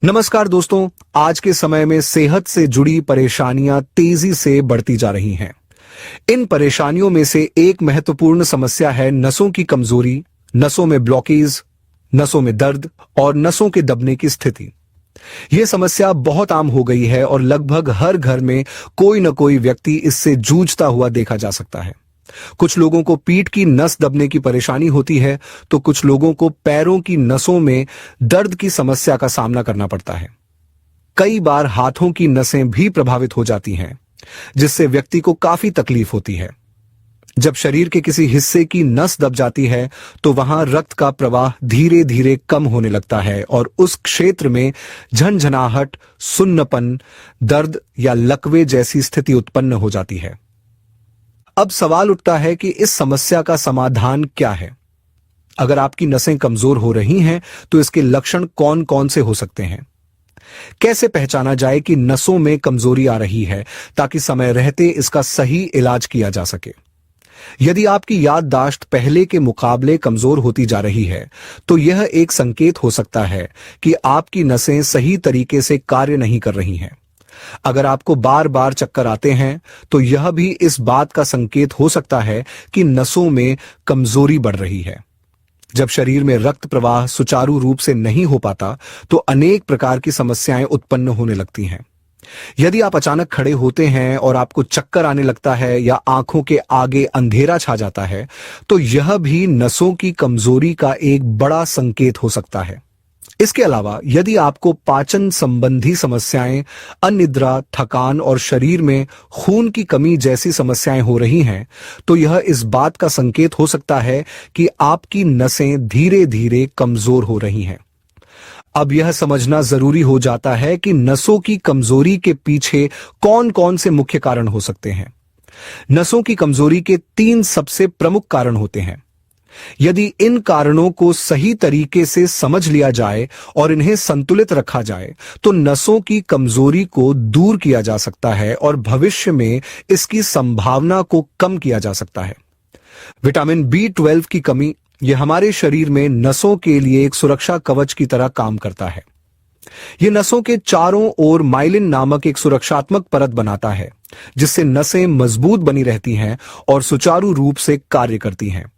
नमस्कार दोस्तों, आज के समय में सेहत से जुड़ी परेशानियां तेजी से बढ़ती जा रही हैं। इन परेशानियों में से एक महत्वपूर्ण समस्या है नसों की कमजोरी, नसों में ब्लॉकेज, नसों में दर्द और नसों के दबने की स्थिति। यह समस्या बहुत आम हो गई है और लगभग हर घर में कोई न कोई व्यक्ति इससे जूझता हुआ देखा जा सकता है। कुछ लोगों को पीठ की नस दबने की परेशानी होती है, तो कुछ लोगों को पैरों की नसों में दर्द की समस्या का सामना करना पड़ता है। कई बार हाथों की नसें भी प्रभावित हो जाती हैं, जिससे व्यक्ति को काफी तकलीफ होती है। जब शरीर के किसी हिस्से की नस दब जाती है, तो वहां रक्त का प्रवाह धीरे धीरे कम होने लगता है और उस क्षेत्र में झनझनाहट, सुन्नपन, दर्द या लकवे जैसी स्थिति उत्पन्न हो जाती है। अब सवाल उठता है कि इस समस्या का समाधान क्या है? अगर आपकी नसें कमजोर हो रही हैं, तो इसके लक्षण कौन कौन से हो सकते हैं? कैसे पहचाना जाए कि नसों में कमजोरी आ रही है, ताकि समय रहते इसका सही इलाज किया जा सके? यदि आपकी याददाश्त पहले के मुकाबले कमजोर होती जा रही है, तो यह एक संकेत हो सकता है कि आपकी नसें सही तरीके से कार्य नहीं कर रही हैं। अगर आपको बार बार चक्कर आते हैं, तो यह भी इस बात का संकेत हो सकता है कि नसों में कमजोरी बढ़ रही है। जब शरीर में रक्त प्रवाह सुचारू रूप से नहीं हो पाता, तो अनेक प्रकार की समस्याएं उत्पन्न होने लगती हैं। यदि आप अचानक खड़े होते हैं और आपको चक्कर आने लगता है या आंखों के आगे अंधेरा छा जाता है, तो यह भी नसों की कमजोरी का एक बड़ा संकेत हो सकता है। इसके अलावा यदि आपको पाचन संबंधी समस्याएं, अनिद्रा, थकान और शरीर में खून की कमी जैसी समस्याएं हो रही हैं, तो यह इस बात का संकेत हो सकता है कि आपकी नसें धीरे धीरे कमजोर हो रही हैं। अब यह समझना जरूरी हो जाता है कि नसों की कमजोरी के पीछे कौन कौन से मुख्य कारण हो सकते हैं। नसों की कमजोरी के 3 सबसे प्रमुख कारण होते हैं। यदि इन कारणों को सही तरीके से समझ लिया जाए और इन्हें संतुलित रखा जाए, तो नसों की कमजोरी को दूर किया जा सकता है और भविष्य में इसकी संभावना को कम किया जा सकता है। विटामिन B12 की कमी, यह हमारे शरीर में नसों के लिए एक सुरक्षा कवच की तरह काम करता है। यह नसों के चारों ओर माइलिन नामक एक सुरक्षात्मक परत बनाता है, जिससे नसें मजबूत बनी रहती हैं और सुचारू रूप से कार्य करती हैं।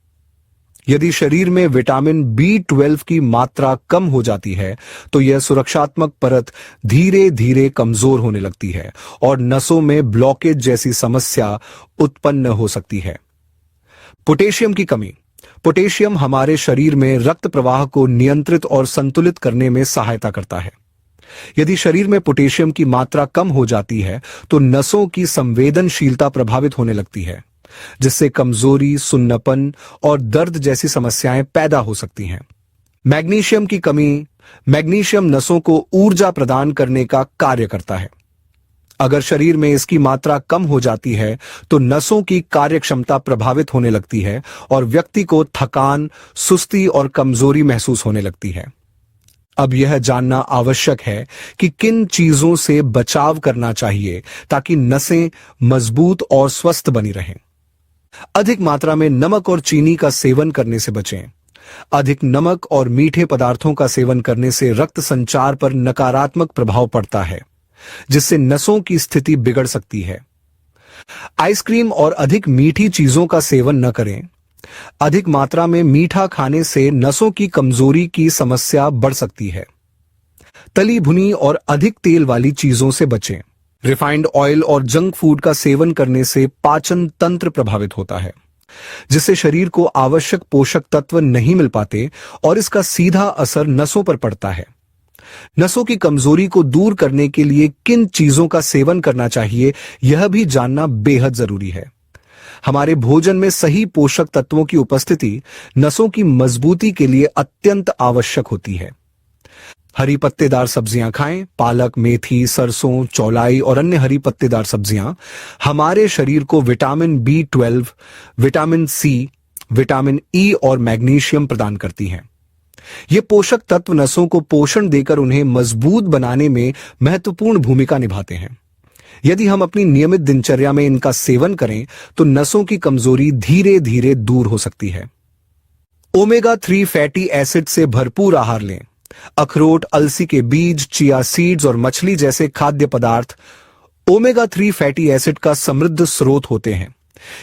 यदि शरीर में विटामिन B12 की मात्रा कम हो जाती है, तो यह सुरक्षात्मक परत धीरे धीरे कमजोर होने लगती है और नसों में ब्लॉकेज जैसी समस्या उत्पन्न हो सकती है। पोटेशियम की कमी। पोटेशियम हमारे शरीर में रक्त प्रवाह को नियंत्रित और संतुलित करने में सहायता करता है। यदि शरीर में पोटेशियम की मात्रा कम हो जाती है, तो नसों की संवेदनशीलता प्रभावित होने लगती है, जिससे कमजोरी, सुन्नपन और दर्द जैसी समस्याएं पैदा हो सकती हैं। मैग्नीशियम की कमी। मैग्नीशियम नसों को ऊर्जा प्रदान करने का कार्य करता है। अगर शरीर में इसकी मात्रा कम हो जाती है, तो नसों की कार्यक्षमता प्रभावित होने लगती है और व्यक्ति को थकान, सुस्ती और कमजोरी महसूस होने लगती है। अब यह जानना आवश्यक है कि किन चीजों से बचाव करना चाहिए ताकि नसें मजबूत और स्वस्थ बनी रहें। अधिक मात्रा में नमक और चीनी का सेवन करने से बचें। अधिक नमक और मीठे पदार्थों का सेवन करने से रक्त संचार पर नकारात्मक प्रभाव पड़ता है, जिससे नसों की स्थिति बिगड़ सकती है। आइसक्रीम और अधिक मीठी चीजों का सेवन न करें। अधिक मात्रा में मीठा खाने से नसों की कमजोरी की समस्या बढ़ सकती है। तली भुनी और अधिक तेल वाली चीजों से बचें। रिफाइंड ऑयल और जंक फूड का सेवन करने से पाचन तंत्र प्रभावित होता है, जिससे शरीर को आवश्यक पोषक तत्व नहीं मिल पाते और इसका सीधा असर नसों पर पड़ता है। नसों की कमजोरी को दूर करने के लिए किन चीजों का सेवन करना चाहिए, यह भी जानना बेहद जरूरी है। हमारे भोजन में सही पोषक तत्वों की उपस्थिति नसों की मजबूती के लिए अत्यंत आवश्यक होती है। हरी पत्तेदार सब्जियां खाएं। पालक, मेथी, सरसों, चौलाई और अन्य हरी पत्तेदार सब्जियां हमारे शरीर को vitamin B12, vitamin C, vitamin E और मैग्नीशियम प्रदान करती हैं। ये पोषक तत्व नसों को पोषण देकर उन्हें मजबूत बनाने में महत्वपूर्ण भूमिका निभाते हैं। यदि हम अपनी नियमित दिनचर्या में इनका सेवन करें, तो नसों की कमजोरी धीरे धीरे दूर हो सकती है। ओमेगा 3 फैटी एसिड से भरपूर आहार लें। अखरोट, अलसी के बीज, चिया सीड्स और मछली जैसे खाद्य पदार्थ ओमेगा 3 फैटी एसिड का समृद्ध स्रोत होते हैं।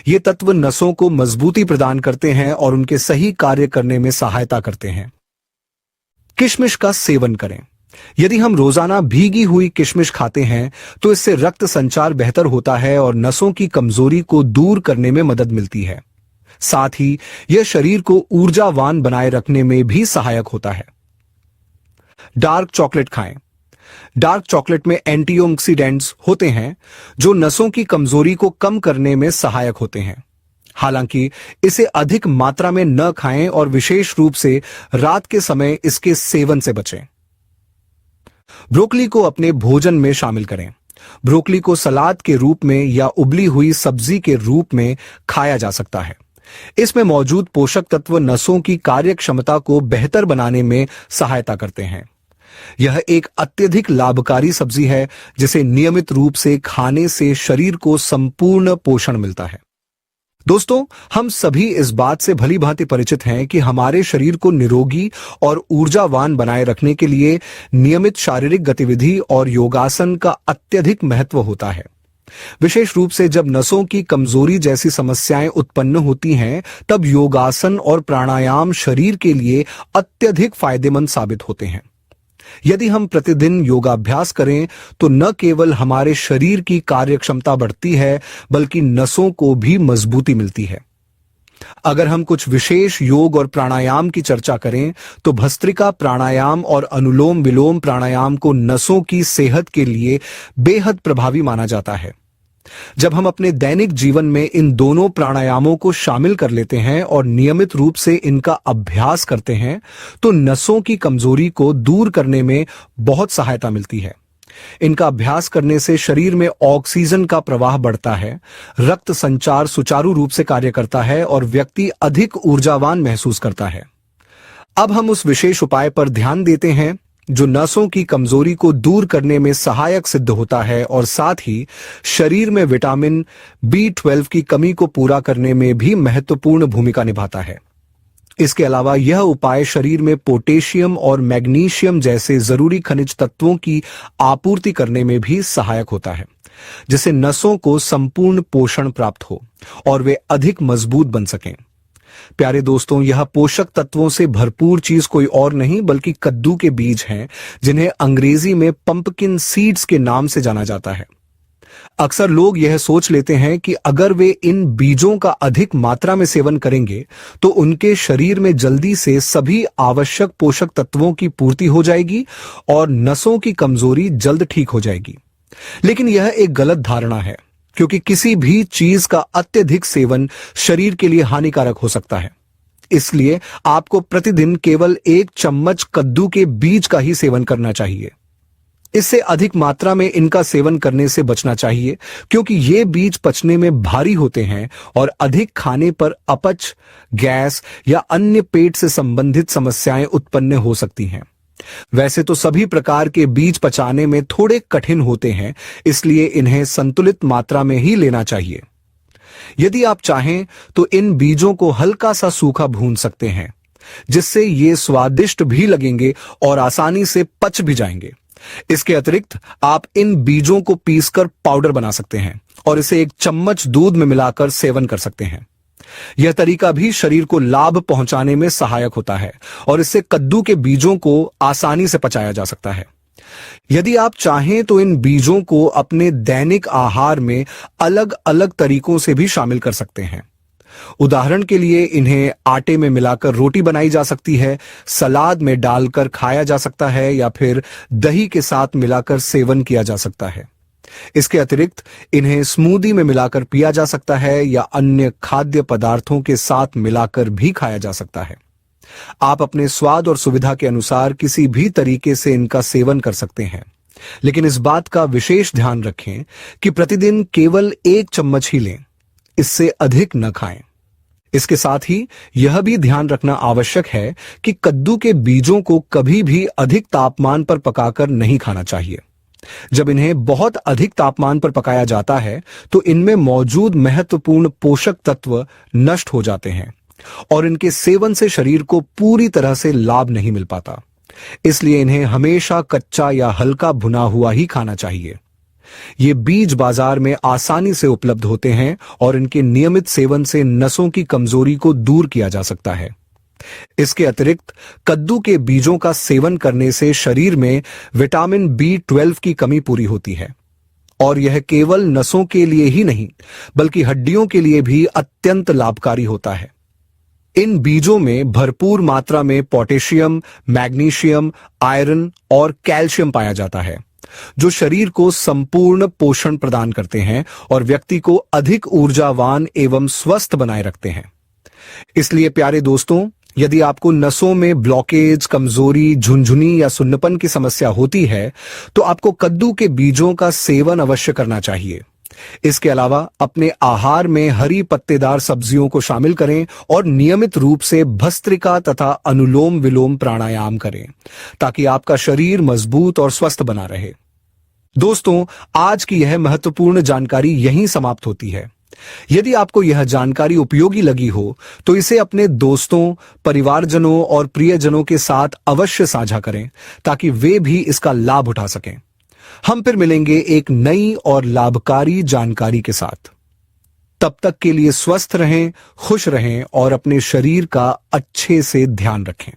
ये तत्व नसों को मजबूती प्रदान करते हैं और उनके सही कार्य करने में सहायता करते हैं। किशमिश का सेवन करें। यदि हम रोजाना भीगी हुई किशमिश खाते हैं तो इससे रक्त संचार बेहतर होता है और नसों की कमजोरी को दूर करने में मदद मिलती है। साथ ही यह शरीर को ऊर्जावान बनाए रखने में भी सहायक होता है। डार्क चॉकलेट खाएं। डार्क चॉकलेट में एंटीऑक्सीडेंट्स होते हैं जो नसों की कमजोरी को कम करने में सहायक होते हैं। हालांकि इसे अधिक मात्रा में न खाएं और विशेष रूप से रात के समय इसके सेवन से बचें। ब्रोकली को अपने भोजन में शामिल करें। ब्रोकली को सलाद के रूप में या उबली हुई सब्जी के रूप में खाया जा सकता है। इसमें मौजूद पोषक तत्व नसों की कार्यक्षमता को बेहतर बनाने में सहायता करते हैं। यह एक अत्यधिक लाभकारी सब्जी है जिसे नियमित रूप से खाने से शरीर को संपूर्ण पोषण मिलता है। दोस्तों, हम सभी इस बात से भली भांति परिचित हैं कि हमारे शरीर को निरोगी और ऊर्जावान बनाए रखने के लिए नियमित शारीरिक गतिविधि और योगासन का अत्यधिक महत्व होता है। विशेष रूप से जब नसों की कमजोरी जैसी समस्याएं उत्पन्न होती हैं, तब योगासन और प्राणायाम शरीर के लिए अत्यधिक फायदेमंद साबित होते हैं। यदि हम प्रतिदिन योगाभ्यास करें तो न केवल हमारे शरीर की कार्यक्षमता बढ़ती है बल्कि नसों को भी मजबूती मिलती है। अगर हम कुछ विशेष योग और प्राणायाम की चर्चा करें तो भस्त्रिका प्राणायाम और अनुलोम विलोम प्राणायाम को नसों की सेहत के लिए बेहद प्रभावी माना जाता है। जब हम अपने दैनिक जीवन में इन दोनों प्राणायामों को शामिल कर लेते हैं और नियमित रूप से इनका अभ्यास करते हैं तो नसों की कमजोरी को दूर करने में बहुत सहायता मिलती है। इनका अभ्यास करने से शरीर में ऑक्सीजन का प्रवाह बढ़ता है, रक्त संचार सुचारू रूप से कार्य करता है और व्यक्ति अधिक ऊर्जावान महसूस करता है। अब हम उस विशेष उपाय पर ध्यान देते हैं जो नसों की कमजोरी को दूर करने में सहायक सिद्ध होता है और साथ ही शरीर में विटामिन B12 की कमी को पूरा करने में भी महत्वपूर्ण भूमिका निभाता है। इसके अलावा यह उपाय शरीर में पोटेशियम और मैग्नीशियम जैसे जरूरी खनिज तत्वों की आपूर्ति करने में भी सहायक होता है, जिससे नसों को संपूर्ण पोषण प्राप्त हो और वे अधिक मजबूत बन सकें। प्यारे दोस्तों, यह पोषक तत्वों से भरपूर चीज कोई और नहीं बल्कि कद्दू के बीज हैं, जिन्हें अंग्रेजी में पंपकिन सीड्स के नाम से जाना जाता है। अक्सर लोग यह सोच लेते हैं कि अगर वे इन बीजों का अधिक मात्रा में सेवन करेंगे तो उनके शरीर में जल्दी से सभी आवश्यक पोषक तत्वों की पूर्ति हो जाएगी और नसों की कमजोरी जल्द ठीक हो जाएगी। लेकिन यह एक गलत धारणा है, क्योंकि किसी भी चीज का अत्यधिक सेवन शरीर के लिए हानिकारक हो सकता है। इसलिए आपको प्रतिदिन केवल 1 चम्मच कद्दू के बीज का ही सेवन करना चाहिए। इससे अधिक मात्रा में इनका सेवन करने से बचना चाहिए, क्योंकि ये बीज पचने में भारी होते हैं और अधिक खाने पर अपच, गैस या अन्य पेट से संबंधित समस्याएं उत्पन्न हो सकती हैं। वैसे तो सभी प्रकार के बीज पचाने में थोड़े कठिन होते हैं, इसलिए इन्हें संतुलित मात्रा में ही लेना चाहिए। यदि आप चाहें तो इन बीजों को हल्का सा सूखा भून सकते हैं, जिससे ये स्वादिष्ट भी लगेंगे और आसानी से पच भी जाएंगे। इसके अतिरिक्त आप इन बीजों को पीसकर पाउडर बना सकते हैं और इसे 1 चम्मच दूध में मिलाकर सेवन कर सकते हैं। यह तरीका भी शरीर को लाभ पहुंचाने में सहायक होता है और इससे कद्दू के बीजों को आसानी से पचाया जा सकता है। यदि आप चाहें तो इन बीजों को अपने दैनिक आहार में अलग अलग तरीकों से भी शामिल कर सकते हैं। उदाहरण के लिए इन्हें आटे में मिलाकर रोटी बनाई जा सकती है, सलाद में डालकर खाया जा सकता है या फिर दही के साथ मिलाकर सेवन किया जा सकता है। इसके अतिरिक्त इन्हें स्मूदी में मिलाकर पिया जा सकता है या अन्य खाद्य पदार्थों के साथ मिलाकर भी खाया जा सकता है। आप अपने स्वाद और सुविधा के अनुसार किसी भी तरीके से इनका सेवन कर सकते हैं, लेकिन इस बात का विशेष ध्यान रखें कि प्रतिदिन केवल 1 चम्मच ही लें, इससे अधिक न खाएं। इसके साथ ही यह भी ध्यान रखना आवश्यक है कि कद्दू के बीजों को कभी भी अधिक तापमान पर पकाकर नहीं खाना चाहिए। जब इन्हें बहुत अधिक तापमान पर पकाया जाता है तो इनमें मौजूद महत्वपूर्ण पोषक तत्व नष्ट हो जाते हैं और इनके सेवन से शरीर को पूरी तरह से लाभ नहीं मिल पाता। इसलिए इन्हें हमेशा कच्चा या हल्का भुना हुआ ही खाना चाहिए। ये बीज बाजार में आसानी से उपलब्ध होते हैं और इनके नियमित सेवन से नसों की कमजोरी को दूर किया जा सकता है। इसके अतिरिक्त कद्दू के बीजों का सेवन करने से शरीर में विटामिन B12 की कमी पूरी होती है और यह केवल नसों के लिए ही नहीं बल्कि हड्डियों के लिए भी अत्यंत लाभकारी होता है। इन बीजों में भरपूर मात्रा में पोटेशियम, मैग्नीशियम, आयरन और कैल्शियम पाया जाता है, जो शरीर को संपूर्ण पोषण प्रदान करते हैं और व्यक्ति को अधिक ऊर्जावान एवं स्वस्थ बनाए रखते हैं। इसलिए प्यारे दोस्तों, यदि आपको नसों में ब्लॉकेज, कमजोरी, झुनझुनी या सुन्नपन की समस्या होती है तो आपको कद्दू के बीजों का सेवन अवश्य करना चाहिए। इसके अलावा अपने आहार में हरी पत्तेदार सब्जियों को शामिल करें और नियमित रूप से भस्त्रिका तथा अनुलोम विलोम प्राणायाम करें ताकि आपका शरीर मजबूत और स्वस्थ बना रहे। दोस्तों, आज की यह महत्वपूर्ण जानकारी यहीं समाप्त होती है। यदि आपको यह जानकारी उपयोगी लगी हो तो इसे अपने दोस्तों, परिवारजनों और प्रियजनों के साथ अवश्य साझा करें ताकि वे भी इसका लाभ उठा सकें। हम फिर मिलेंगे एक नई और लाभकारी जानकारी के साथ। तब तक के लिए स्वस्थ रहें, खुश रहें और अपने शरीर का अच्छे से ध्यान रखें।